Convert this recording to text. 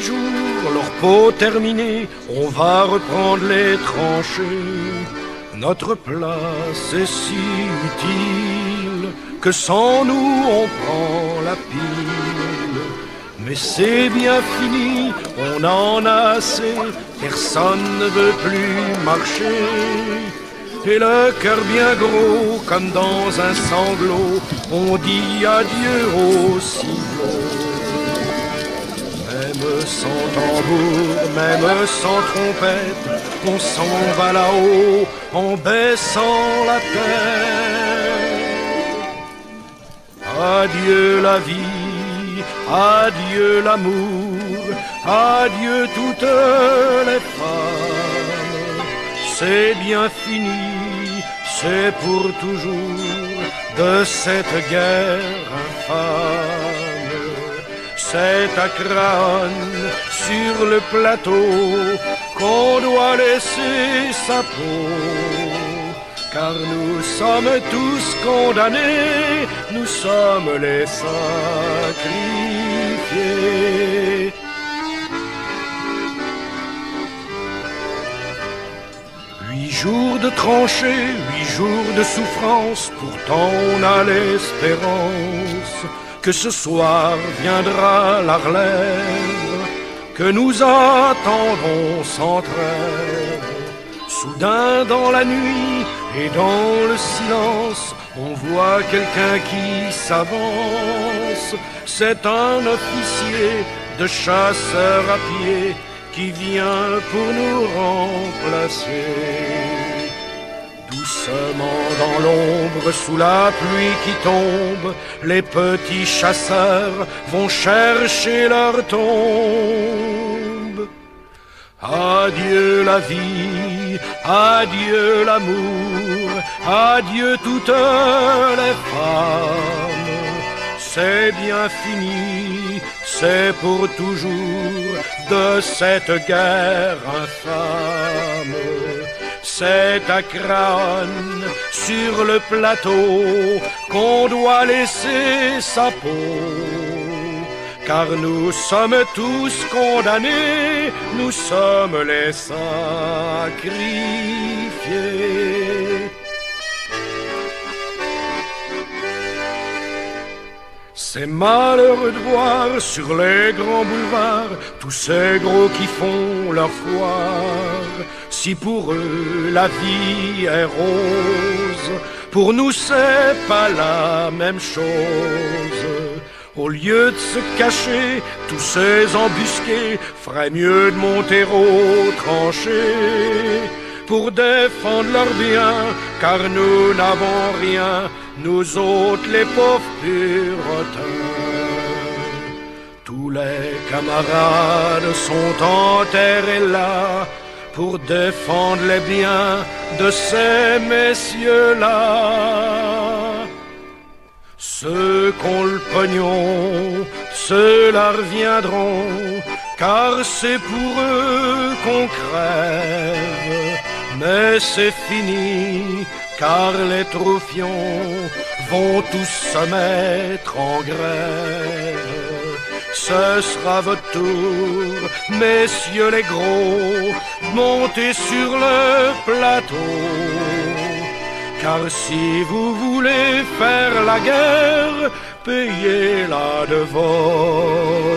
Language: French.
jours, leur peau terminée, on va reprendre les tranchées. Notre place est si utile que sans nous on prend la pile. Mais c'est bien fini, on en a assez, personne ne veut plus marcher. Et le cœur bien gros, comme dans un sanglot, on dit adieu au ciseau. Même sans tambour, même sans trompette, on s'en va là-haut en baissant la tête. Adieu la vie, adieu l'amour, adieu toutes les femmes. C'est bien fini, c'est pour toujours de cette guerre infâme. C'est à Craonne, sur le plateau, qu'on doit laisser sa peau. Car nous sommes tous condamnés, nous sommes les sacrifiés. 8 jours de tranchées, 8 jours de souffrance, pourtant on a l'espérance que ce soir viendra la relève, que nous attendons sans trêve. Soudain dans la nuit et dans le silence, on voit quelqu'un qui s'avance. C'est un officier de chasseurs à pied qui vient pour nous remplacer. Doucement dans l'ombre, sous la pluie qui tombe, les petits chasseurs vont chercher leur tombe. Adieu la vie, adieu l'amour, adieu toutes les femmes. C'est bien fini, c'est pour toujours de cette guerre infâme. C'est à Craonne, sur le plateau, qu'on doit laisser sa peau. Car nous sommes tous condamnés, nous sommes les sacrifiés. C'est malheureux de voir sur les grands boulevards tous ces gros qui font leur foire. Si pour eux la vie est rose, pour nous c'est pas la même chose. Au lieu de se cacher, tous ces embusqués feraient mieux de monter aux tranchées pour défendre leurs biens, car nous n'avons rien, nous autres les pauvres puritains. Tous les camarades sont enterrés là pour défendre les biens de ces messieurs-là. Ceux qu'ont le pognon, ceux-là reviendront, car c'est pour eux qu'on crève. Mais c'est fini, car les troufions vont tous se mettre en grève. Ce sera votre tour, messieurs les gros, montez sur le plateau. Car si vous voulez faire la guerre, payez-la de votre